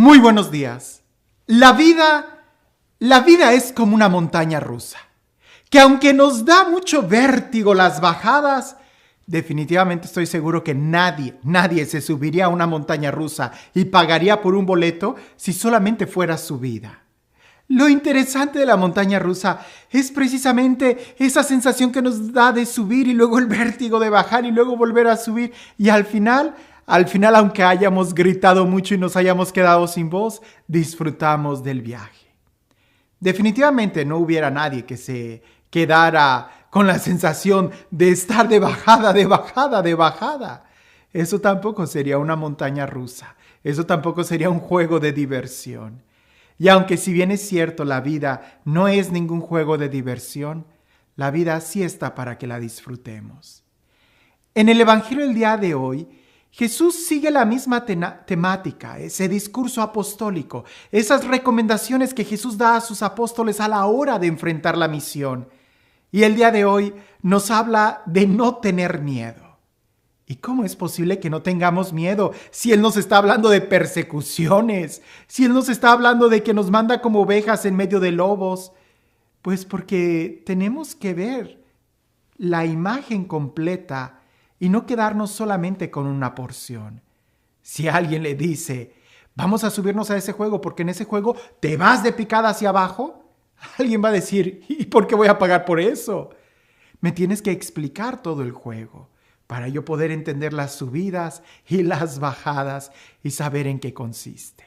Muy buenos días. La vida es como una montaña rusa, que aunque nos da mucho vértigo las bajadas, definitivamente estoy seguro que nadie se subiría a una montaña rusa y pagaría por un boleto si solamente fuera subida. Lo interesante de la montaña rusa es precisamente esa sensación que nos da de subir y luego el vértigo de bajar y luego volver a subir y al final, aunque hayamos gritado mucho y nos hayamos quedado sin voz, disfrutamos del viaje. Definitivamente no hubiera nadie que se quedara con la sensación de estar de bajada. Eso tampoco sería una montaña rusa. Eso tampoco sería un juego de diversión. Y aunque si bien es cierto la vida no es ningún juego de diversión, la vida sí está para que la disfrutemos. En el Evangelio del día de hoy, Jesús sigue la misma temática, ese discurso apostólico, esas recomendaciones que Jesús da a sus apóstoles a la hora de enfrentar la misión. Y el día de hoy nos habla de no tener miedo. ¿Y cómo es posible que no tengamos miedo si Él nos está hablando de persecuciones? Si Él nos está hablando de que nos manda como ovejas en medio de lobos. Pues porque tenemos que ver la imagen completa y no quedarnos solamente con una porción. Si alguien le dice, vamos a subirnos a ese juego porque en ese juego te vas de picada hacia abajo, alguien va a decir, ¿y por qué voy a pagar por eso? Me tienes que explicar todo el juego para yo poder entender las subidas y las bajadas y saber en qué consiste.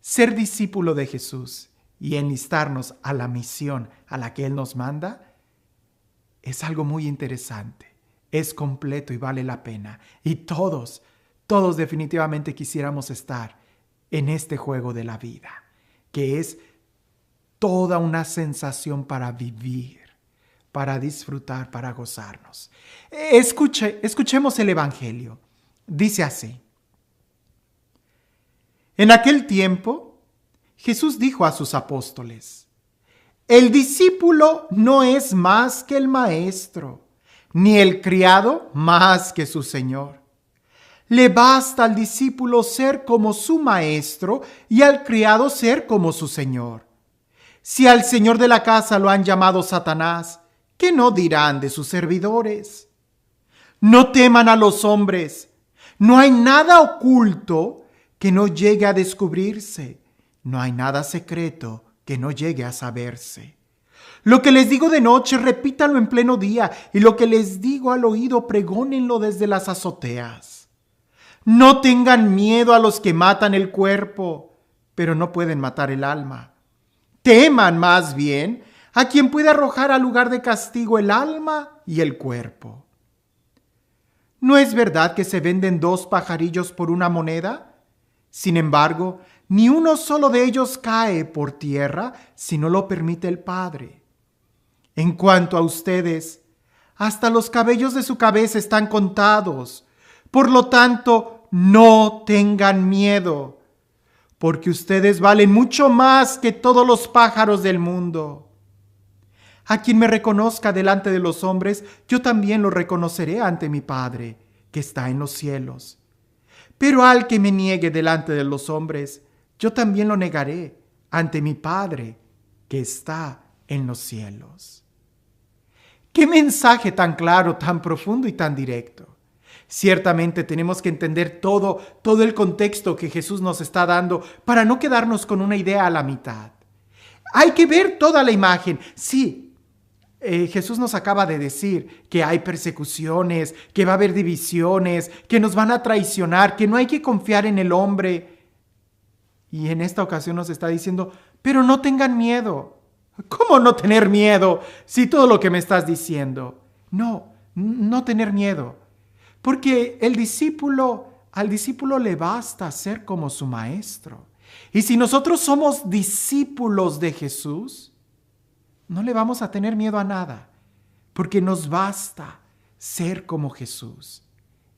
Ser discípulo de Jesús y enlistarnos a la misión a la que Él nos manda es algo muy interesante. Es completo y vale la pena. Y todos definitivamente quisiéramos estar en este juego de la vida, que es toda una sensación para vivir, para disfrutar, para gozarnos. Escuchemos el Evangelio. Dice así. En aquel tiempo, Jesús dijo a sus apóstoles, el discípulo no es más que el maestro, ni el criado más que su señor. Le basta al discípulo ser como su maestro y al criado ser como su señor. Si al señor de la casa lo han llamado Satanás, ¿qué no dirán de sus servidores? No teman a los hombres. No hay nada oculto que no llegue a descubrirse. No hay nada secreto que no llegue a saberse. Lo que les digo de noche, repítanlo en pleno día, y lo que les digo al oído, pregónenlo desde las azoteas. No tengan miedo a los que matan el cuerpo, pero no pueden matar el alma. Teman más bien a quien puede arrojar al lugar de castigo el alma y el cuerpo. ¿No es verdad que se venden 2 pajarillos por una moneda? Sin embargo, ni uno solo de ellos cae por tierra si no lo permite el Padre. En cuanto a ustedes, hasta los cabellos de su cabeza están contados. Por lo tanto, no tengan miedo, porque ustedes valen mucho más que todos los pájaros del mundo. A quien me reconozca delante de los hombres, yo también lo reconoceré ante mi Padre, que está en los cielos. Pero al que me niegue delante de los hombres, yo también lo negaré ante mi Padre, que está en los cielos. ¡Qué mensaje tan claro, tan profundo y tan directo! Ciertamente tenemos que entender todo el contexto que Jesús nos está dando para no quedarnos con una idea a la mitad. Hay que ver toda la imagen. Sí, Jesús nos acaba de decir que hay persecuciones, que va a haber divisiones, que nos van a traicionar, que no hay que confiar en el hombre. Y en esta ocasión nos está diciendo, pero no tengan miedo. ¿Cómo no tener miedo si todo lo que me estás diciendo? No tener miedo. Porque al discípulo le basta ser como su maestro. Y si nosotros somos discípulos de Jesús, no le vamos a tener miedo a nada, porque nos basta ser como Jesús.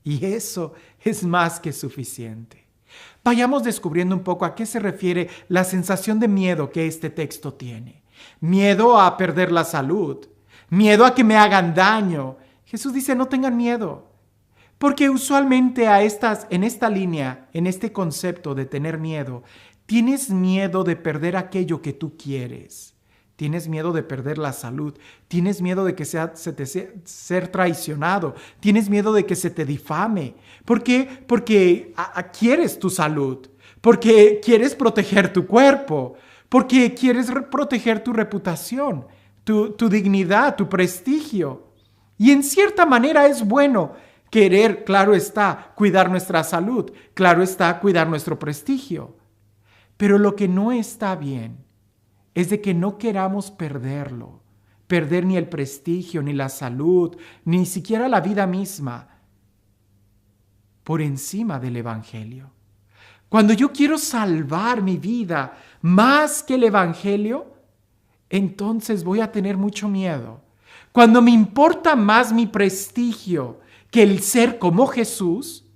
Y eso es más que suficiente. Vayamos descubriendo un poco a qué se refiere la sensación de miedo que este texto tiene. Miedo a perder la salud, miedo a que me hagan daño. Jesús dice, no tengan miedo. Porque usualmente en esta línea, en este concepto de tener miedo, tienes miedo de perder aquello que tú quieres. Tienes miedo de perder la salud. Tienes miedo de que ser traicionado. Tienes miedo de que se te difame. ¿Por qué? Porque quieres tu salud. Porque quieres proteger tu cuerpo. Porque quieres proteger tu reputación, tu dignidad, tu prestigio. Y en cierta manera es bueno querer, claro está, cuidar nuestra salud. Claro está, cuidar nuestro prestigio. Pero lo que no está bien es de que no queramos perderlo, perder ni el prestigio, ni la salud, ni siquiera la vida misma, por encima del Evangelio. Cuando yo quiero salvar mi vida más que el Evangelio, entonces voy a tener mucho miedo. Cuando me importa más mi prestigio que el ser como Jesús,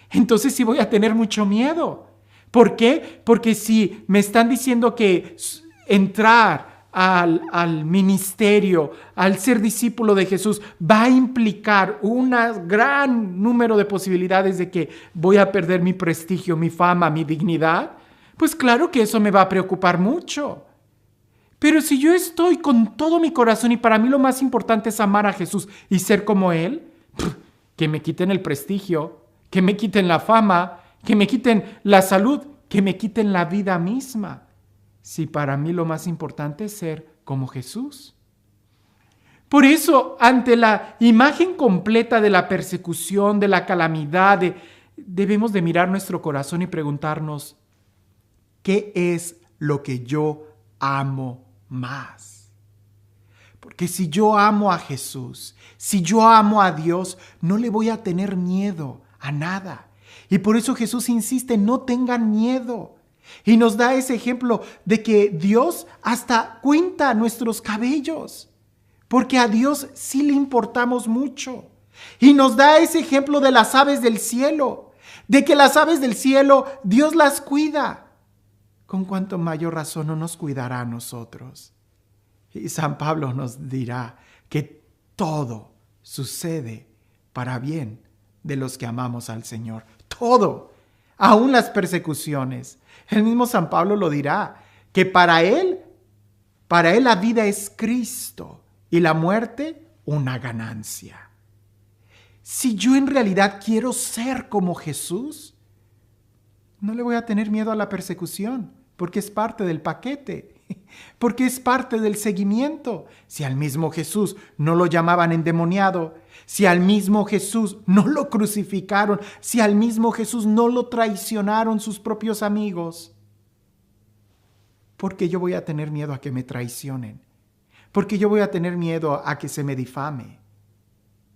entonces sí voy a tener mucho miedo. ¿Por qué? Porque si me están diciendo que entrar al ministerio, al ser discípulo de Jesús, va a implicar un gran número de posibilidades de que voy a perder mi prestigio, mi fama, mi dignidad, pues claro que eso me va a preocupar mucho. Pero si yo estoy con todo mi corazón y para mí lo más importante es amar a Jesús y ser como Él, que me quiten el prestigio, que me quiten la fama, que me quiten la salud, que me quiten la vida misma. Si para mí lo más importante es ser como Jesús. Por eso, ante la imagen completa de la persecución, de la calamidad, debemos de mirar nuestro corazón y preguntarnos, ¿qué es lo que yo amo más? Porque si yo amo a Jesús, si yo amo a Dios, no le voy a tener miedo a nada. Y por eso Jesús insiste, no tengan miedo. Y nos da ese ejemplo de que Dios hasta cuenta nuestros cabellos, porque a Dios sí le importamos mucho. Y nos da ese ejemplo de las aves del cielo, de que las aves del cielo Dios las cuida. ¿Con cuánto mayor razón no nos cuidará a nosotros? Y San Pablo nos dirá que todo sucede para bien de los que amamos al Señor. Todo, aún las persecuciones. El mismo San Pablo lo dirá, que para él la vida es Cristo y la muerte una ganancia. Si yo en realidad quiero ser como Jesús, no le voy a tener miedo a la persecución, porque es parte del paquete, porque es parte del seguimiento. Si al mismo Jesús no lo llamaban endemoniado, si al mismo Jesús no lo crucificaron, si al mismo Jesús no lo traicionaron sus propios amigos, ¿por qué yo voy a tener miedo a que me traicionen? ¿Por qué yo voy a tener miedo a que se me difame?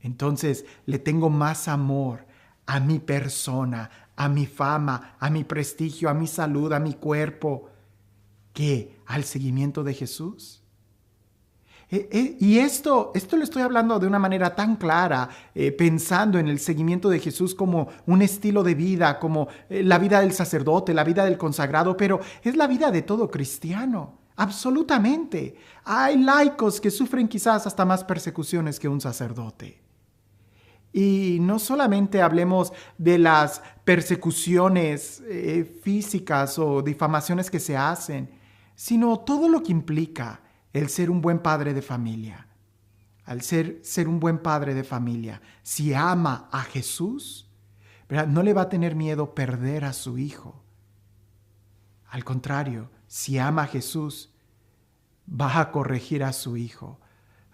Entonces le tengo más amor a mi persona, a mi fama, a mi prestigio, a mi salud, a mi cuerpo, que al seguimiento de Jesús. Y esto lo estoy hablando de una manera tan clara, pensando en el seguimiento de Jesús como un estilo de vida, como la vida del sacerdote, la vida del consagrado, pero es la vida de todo cristiano, absolutamente. Hay laicos que sufren quizás hasta más persecuciones que un sacerdote. Y no solamente hablemos de las persecuciones físicas o difamaciones que se hacen, sino todo lo que implica el ser un buen padre de familia. Al ser un buen padre de familia, si ama a Jesús, ¿verdad?, no le va a tener miedo perder a su hijo. Al contrario, si ama a Jesús, va a corregir a su hijo,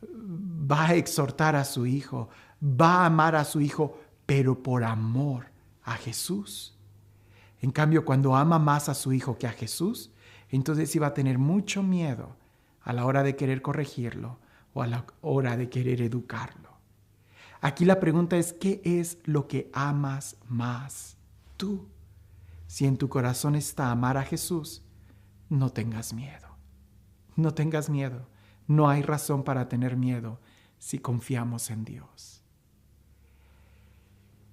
va a exhortar a su hijo, va a amar a su hijo, pero por amor a Jesús. En cambio, cuando ama más a su hijo que a Jesús, entonces sí va a tener mucho miedo a la hora de querer corregirlo o a la hora de querer educarlo. Aquí la pregunta es, ¿qué es lo que amas más tú? Si en tu corazón está amar a Jesús, no tengas miedo. No tengas miedo. No hay razón para tener miedo si confiamos en Dios.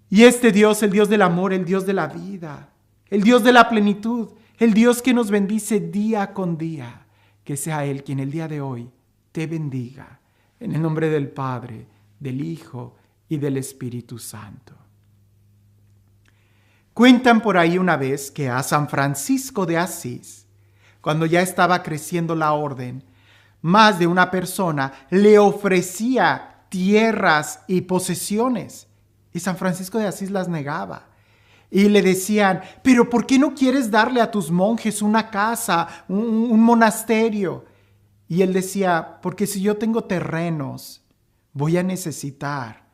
Y este Dios, el Dios del amor, el Dios de la vida, el Dios de la plenitud, el Dios que nos bendice día con día, que sea Él quien el día de hoy te bendiga. En el nombre del Padre, del Hijo y del Espíritu Santo. Cuentan por ahí una vez que a San Francisco de Asís, cuando ya estaba creciendo la orden, más de una persona le ofrecía tierras y posesiones, y San Francisco de Asís las negaba. Y le decían, pero ¿por qué no quieres darle a tus monjes una casa, un monasterio? Y él decía, porque si yo tengo terrenos, voy a necesitar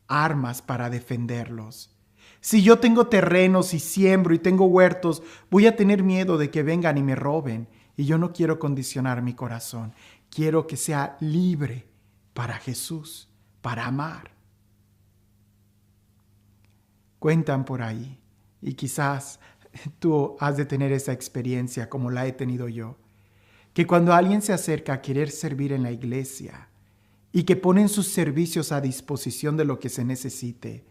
armas para defenderlos. Si yo tengo terrenos y siembro y tengo huertos, voy a tener miedo de que vengan y me roben. Y yo no quiero condicionar mi corazón. Quiero que sea libre para Jesús, para amar. Cuentan por ahí, y quizás tú has de tener esa experiencia como la he tenido yo, que cuando alguien se acerca a querer servir en la iglesia y que ponen sus servicios a disposición de lo que se necesite,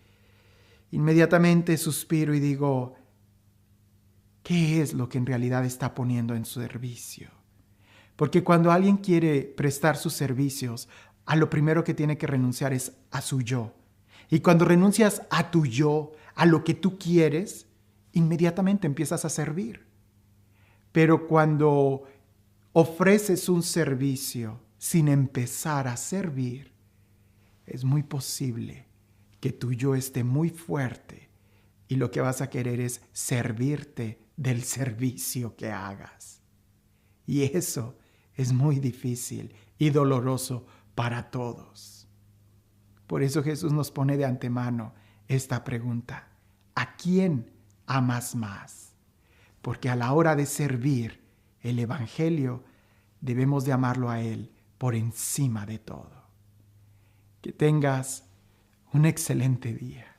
inmediatamente suspiro y digo, ¿qué es lo que en realidad está poniendo en su servicio? Porque cuando alguien quiere prestar sus servicios, a lo primero que tiene que renunciar es a su yo. Y cuando renuncias a tu yo, a lo que tú quieres, inmediatamente empiezas a servir. Pero cuando ofreces un servicio sin empezar a servir, es muy posible que tu yo esté muy fuerte y lo que vas a querer es servirte del servicio que hagas. Y eso es muy difícil y doloroso para todos. Por eso Jesús nos pone de antemano esta pregunta: ¿a quién amas más? Porque a la hora de servir el Evangelio, debemos de amarlo a Él por encima de todo. Que tengas un excelente día.